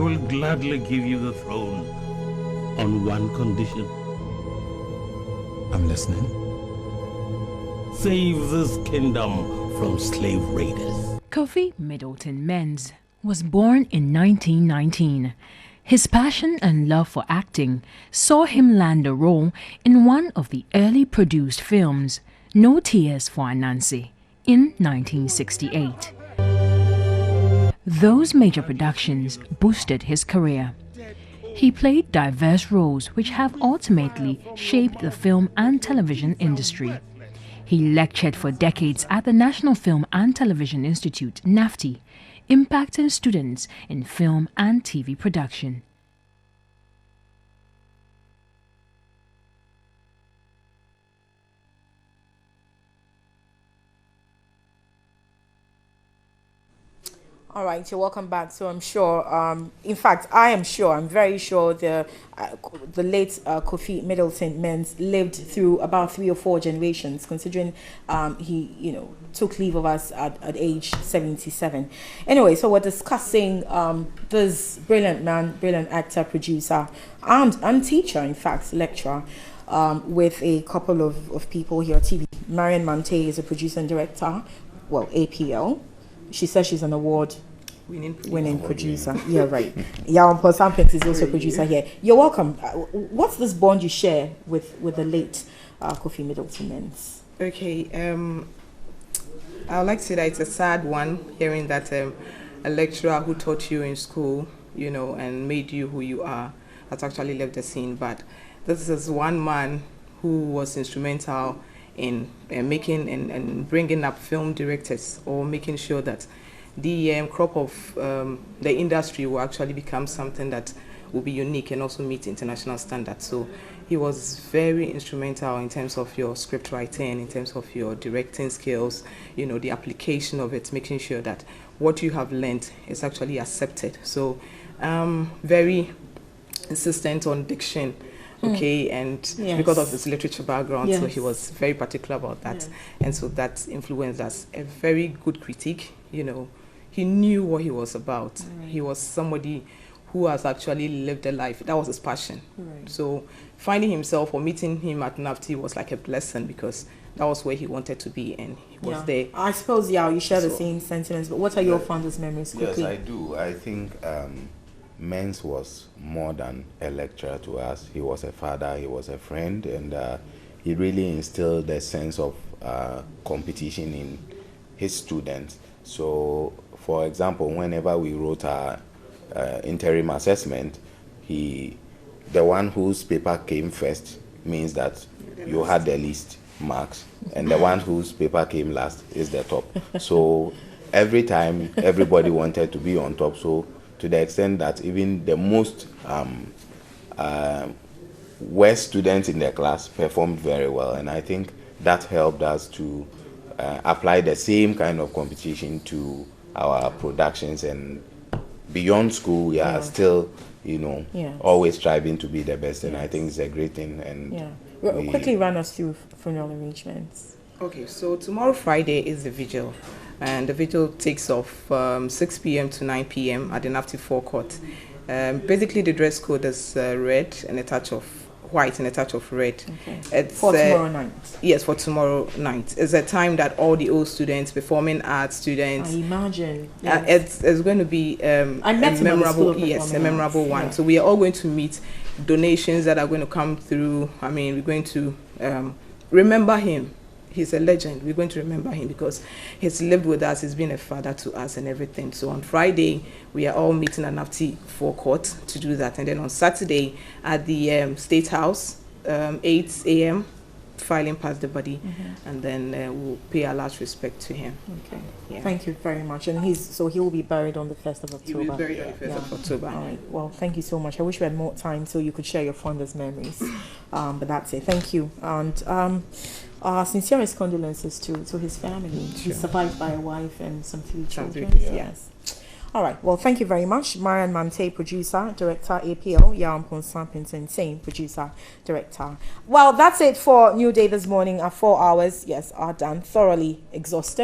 will gladly give you the throne on one condition. I'm listening. Save this kingdom from slave raiders. Kofi Middleton Menz was born in 1919. His passion and love for acting saw him land a role in one of the early produced films, No Tears for Anansi, in 1968. Those major productions boosted his career. He played diverse roles which have ultimately shaped the film and television industry. He lectured for decades at the National Film and Television Institute, Nafti, impacting students in film and TV production. All right, you're welcome back. So I'm sure, in fact, I'm very sure the late Kofi Middleton Menz lived through about 3 or 4 generations, considering he, took leave of us at age 77. Anyway, so we're discussing this brilliant man, brilliant actor, producer, and teacher, in fact, lecturer, with a couple of people here at TV. Marian Mante is a producer and director, well, APL. She says she's an award-winning producer. Yeah, right. Yawan Sampins is also a producer here. You're welcome. What's this bond you share with the late Kofi Middleton Menz? Okay, I would like to say that it's a sad one, hearing that a lecturer who taught you in school, and made you who you are, has actually left the scene. But this is one man who was instrumental in making and bringing up film directors, or making sure that the crop of the industry will actually become something that will be unique and also meet international standards. So he was very instrumental in terms of your script writing, in terms of your directing skills, the application of it, making sure that what you have learned is actually accepted. So very insistent on diction. Okay, and yes, because of his literature background, yes, so he was very particular about that, yes, and so that influenced us. A very good critique, he knew what he was about. Right. He was somebody who has actually lived a life. That was his passion. Right. So finding himself or meeting him at Nafti was like a blessing, because that was where he wanted to be, and he was there. I suppose, you share the same sentiments, but what are your fondest memories? Yes, I do. I think Menz was more than a lecturer to us. He was a father, he was a friend, and he really instilled a sense of competition in his students. So, for example, whenever we wrote our interim assessment, the one whose paper came first means that you had the least marks, and the one whose paper came last is the top. So every time, everybody wanted to be on top. So to the extent that even the most worst students in the class performed very well. And I think that helped us to apply the same kind of competition to our productions. And beyond school, we are still, always striving to be the best. And I think it's a great thing. And quickly run us through funeral arrangements. Okay, so tomorrow Friday is the vigil. And the vigil takes off 6 p.m. to 9 p.m. at the Nafti forecourt. Basically, the dress code is red and a touch of white and a touch of red. Okay. It's for tomorrow night? Yes, for tomorrow night. It's a time that all the old students, performing arts students... I imagine. Yes. It's going to be a memorable one. Yeah. So we are all going to meet donations that are going to come through. I mean, we're going to remember him. He's a legend. We're going to remember him because he's lived with us. He's been a father to us and everything. So on Friday, we are all meeting at Nafti forecourt to do that. And then on Saturday at the State House, 8 a.m., filing past the body. And then we'll pay our last respect to him. Okay. Yeah. Thank you very much. And he will be buried on the 1st of October. He will be buried on the 1st of October. All right. Well, thank you so much. I wish we had more time so you could share your fondest memories. But that's it. Thank you. And sincerest condolences to his family. Sure. He's survived by a wife and some 3 children. Yes. All right. Well, thank you very much. Marian Mante, producer, director, APL. Yampon Sampinson, same producer, director. Well, that's it for New Day this morning. Our 4 hours, are done. Thoroughly exhausted.